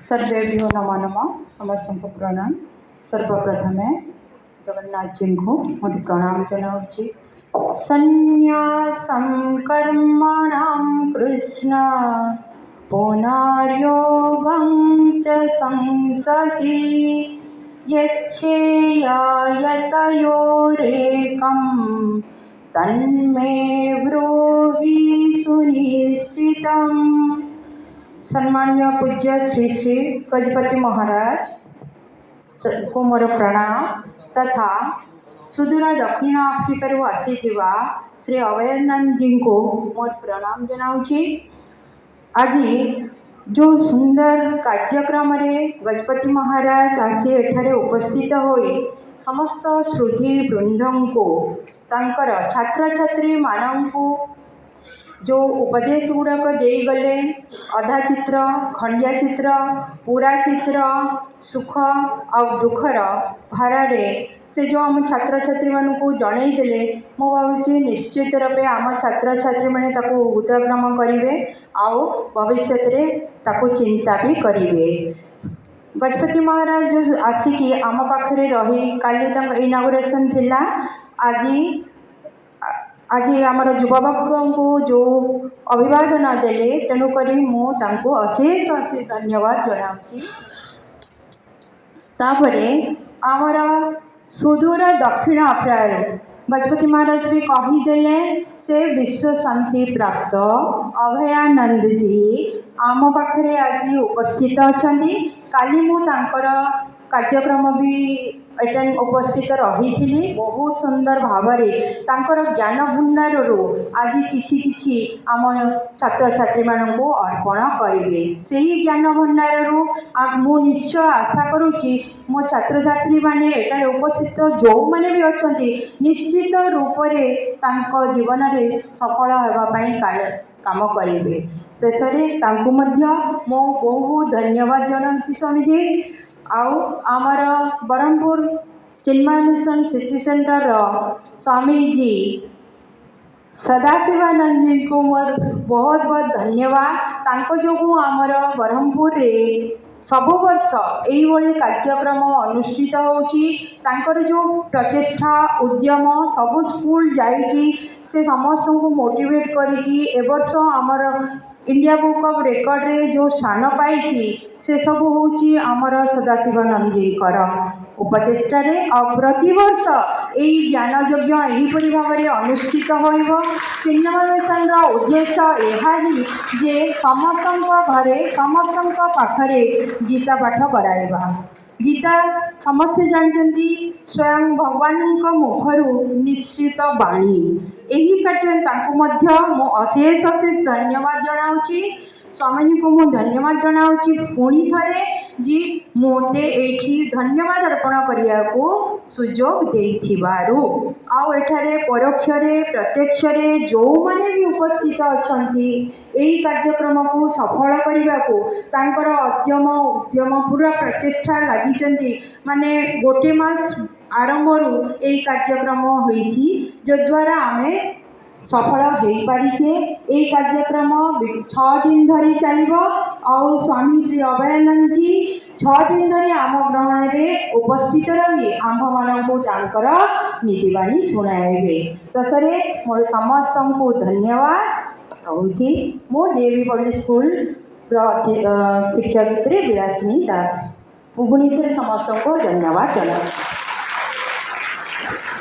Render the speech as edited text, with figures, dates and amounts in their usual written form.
सर्वेभ्यो नमो नमः। समस्त प्रणाम। सर्वप्रथमे जगन्नाथ जी को मत प्रणाम जनावि। संन्यासं कर्मणां कृष्ण पुनर्योगं च संसति यच्छेयायतयोरेकं तन्मे ब्रूहि सुनिश्चितम्। सम्मान्य पूज्य श्री श्री गजपति महाराज को मोर प्रणाम तथा सुदूर दक्षिण आफ्रिकार आसीथिबा श्री अभयानंद जी को मोर प्रणाम जनाऊँगी। आज जो सुंदर कार्यक्रम रे गजपति महाराज आसी एठारे उपस्थित होई समस्त श्रुति वृंदों को तांकर छात्र छात्री मानू जो उपदेश गुड़ाक दे गले अधा चित्र खंडिया चित्र पूरा चित्र सुख आ दुखर भारे से जो आम छात्र छात्री मान जनईदे मु भावी निश्चित रूपे आम छात्र छात्री मैंने हृदयग्राम करेंगे आउ भविष्य में चिंता भी करेंगे। गजपति महाराज जो आसिकी आम पाखे रही काली इनागुरेशन थिला आज आमर युवक को जो अभिवादन देले तेणुक मुझे अशेष अशेष धन्यवाद जनाऊँगी। आमर सुदूर दक्षिण अफ्रिकार गजपति महाराज भी कहीदेले से विश्व शांति प्राप्त अभयानंद जी आम पाखे आज उपस्थित अच्छा। काली मुझर कार्यक्रम भी एटेंड उपस्थित रही थी। बहुत सुंदर भाव ज्ञान भंडार आज किसी आम छात्र छात्री मानू अर्पण करेंगे। से ही ज्ञान भंडार मु निश्चय आशा करुँची मो छात्र छात्री मैंने एटार उपस्थित जो मैंने भी अच्छा निश्चित रूप से जीवन में सफल होगापाई काम करेंगे। शेष मो बहुत धन्यवाद जनाऊँगी स्वामीजी। आमर ब्रह्मपुर चिन्मय मिशन सिटी सेंटर स्वामीजी सदाशिवानंद जी को मोर बहुत बहुत धन्यवाद। जो आमर ब्रह्मपुर रे सबु वर्ष यही कार्यक्रम अनुष्ठित होची जो प्रचेषा उद्यम सबु स्कूल जाइकी से समस्त को मोटिवेट करी एवर्ष आमर इंडिया बुक ऑफ रेकर्ड रे जो स्थान पाई से सब हूँ आमर सदाशिवानंद जी उपचेष्टा प्रति वर्ष यही ज्ञान यज्ञ यहीपरी भाव में अनुष्ठित चिन्मय मिशन उद्देश्य यह जे समस्त घरे समस्त पाखरे गीता पाठ कराइबा। गीता समस्ते जानते स्वयं भगवान मुखर निश्चित बाणी यही कार्य अशेष अशेष धन्यवाद जनाऊँगी। स्वामी को मुझे धन्यवाद जनाऊँगी पुणी थे जी मते ये धन्यवाद अर्पण करने को सुजोग देथिबारु आठारे परोक्ष प्रत्यक्ष जो मैंने भी उपस्थित अच्छा यही कार्यक्रम को सफल करने को उद्यम उद्यम पूरा प्रचेषा लगी माने गोटे मास आरंभ यही कार्यक्रम होती जो द्वारा आम सफल हो पारिछे। यही कार्यक्रम 6 दिन धरी चलो स्वामी श्री अभयानंद जी 6 दिन धरी आम ग्रहण में उपस्थित रही आम्भ मानू नीतिवाणी शुणाइबे। शेष मोर समस्त को धन्यवाद कहूँ। मो डीएवी पब्लिक स्कूल शिक्षक विलासिनी दास पुणी समस्त को धन्यवाद जनाऊँ।